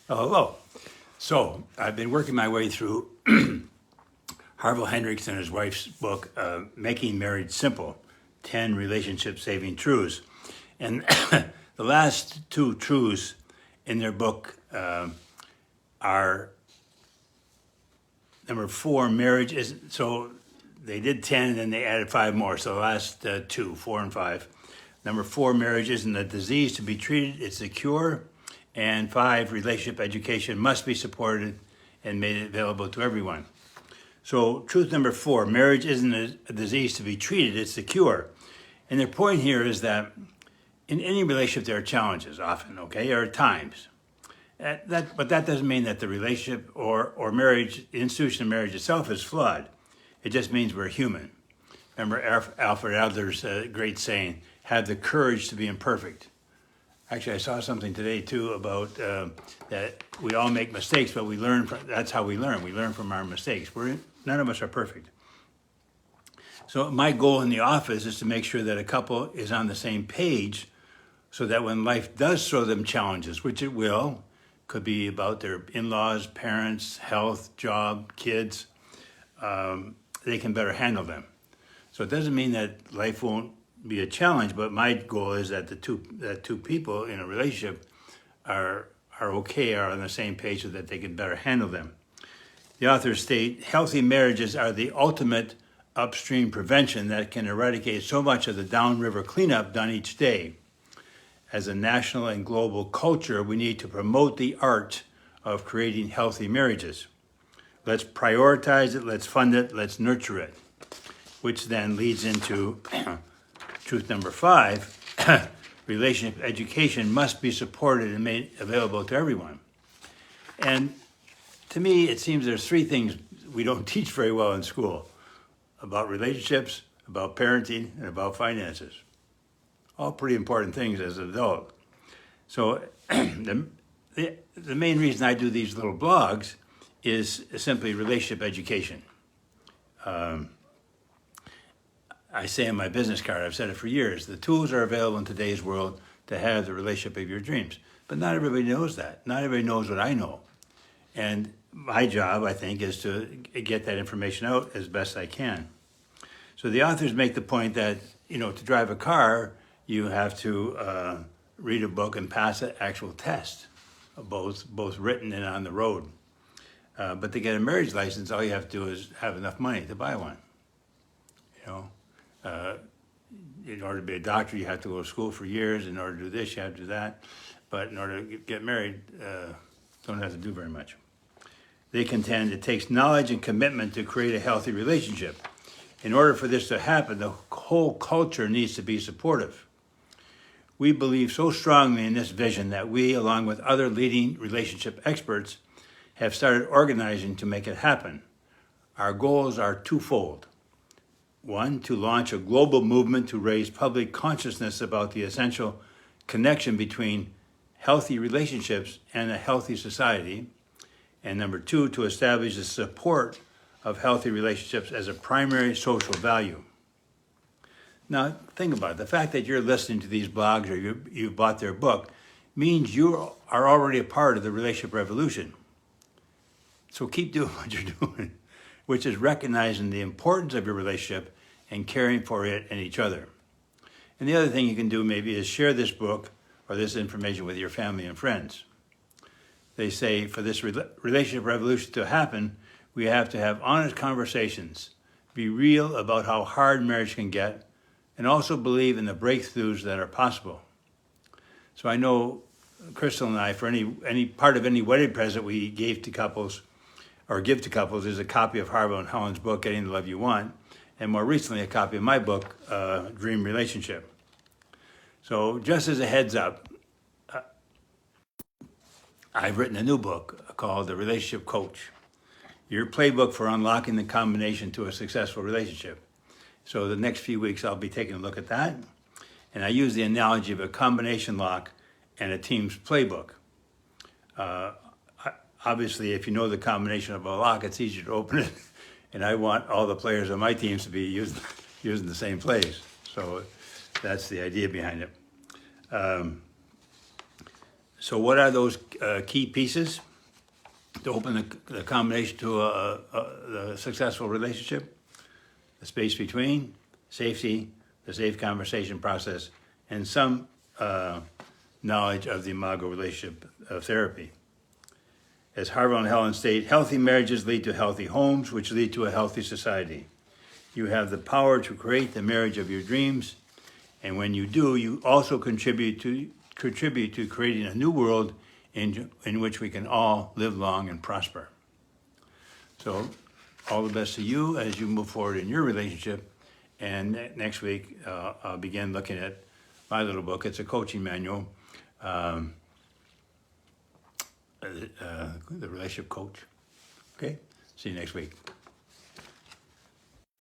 Oh, hello. So I've been working my way through Harville Hendricks and his wife's book, Making Marriage Simple, 10 Relationship-Saving Truths. And the last two truths in their book are number 4, marriage isn't, so they did 10 and then they added 5 more. So the last two, 4 and 5. Number 4, marriage isn't a disease to be treated, it's a cure. And 5, relationship education must be supported and made available to everyone. So truth number 4, marriage isn't a disease to be treated, it's the cure. And their point here is that in any relationship there are challenges often, okay, or times. But that doesn't mean that the relationship or marriage, the institution of marriage itself is flawed. It just means we're human. Remember Alfred Adler's great saying, have the courage to be imperfect. Actually, I saw something today too about that we all make mistakes, but we learn from, that's how we learn. We learn from our mistakes. None of us are perfect. So my goal in the office is to make sure that a couple is on the same page so that when life does throw them challenges, which it will, could be about their in-laws, parents, health, job, kids, they can better handle them. So it doesn't mean that life won't be a challenge, but my goal is that the two people in a relationship are okay, are on the same page so that they can better handle them. The authors state, healthy marriages are the ultimate upstream prevention that can eradicate so much of the downriver cleanup done each day. As a national and global culture, we need to promote the art of creating healthy marriages. Let's prioritize it, let's fund it, let's nurture it, which then leads into truth number 5, relationship education must be supported and made available to everyone. And to me, it seems there's 3 things we don't teach very well in school: about relationships, about parenting, and about finances. All pretty important things as an adult. So the main reason I do these little blogs is simply relationship education. I say on my business card, I've said it for years, the tools are available in today's world to have the relationship of your dreams. But not everybody knows that. Not everybody knows what I know. And my job, I think, is to get that information out as best I can. So the authors make the point that, to drive a car, you have to read a book and pass an actual test, both written and on the road. But to get a marriage license, all you have to do is have enough money to buy one. In order to be a doctor, you have to go to school for years. In order to do this, you have to do that. But in order to get married, don't have to do very much. They contend it takes knowledge and commitment to create a healthy relationship. In order for this to happen, the whole culture needs to be supportive. We believe so strongly in this vision that we, along with other leading relationship experts, have started organizing to make it happen. Our goals are twofold. 1, to launch a global movement to raise public consciousness about the essential connection between healthy relationships and a healthy society. And number 2, to establish the support of healthy relationships as a primary social value. Now, think about it. The fact that you're listening to these blogs or you bought their book means you are already a part of the relationship revolution. So keep doing what you're doing, which is recognizing the importance of your relationship and caring for it and each other. And the other thing you can do maybe is share this book or this information with your family and friends. They say for this relationship revolution to happen, we have to have honest conversations, be real about how hard marriage can get, and also believe in the breakthroughs that are possible. So I know Crystal and I, for any part of any wedding present we gave to couples or give to couples is a copy of Harville and Helen's book, Getting the Love You Want, and more recently a copy of my book, Dream Relationship. So just as a heads up, I've written a new book called The Relationship Coach, your playbook for unlocking the combination to a successful relationship. So the next few weeks I'll be taking a look at that. And I use the analogy of a combination lock and a team's playbook. Obviously, if you know the combination of a lock, it's easier to open it. And I want all the players on my teams to be using the same plays. So that's the idea behind it. So what are those key pieces to open the combination to a successful relationship? The space between, safety, the safe conversation process, and some knowledge of the imago relationship therapy. As Harville and Helen state, healthy marriages lead to healthy homes, which lead to a healthy society. You have the power to create the marriage of your dreams, and when you do, you also contribute to creating a new world in which we can all live long and prosper. So, all the best to you as you move forward in your relationship. And next week, I'll begin looking at my little book. It's a coaching manual, the relationship coach. Okay, see you next week.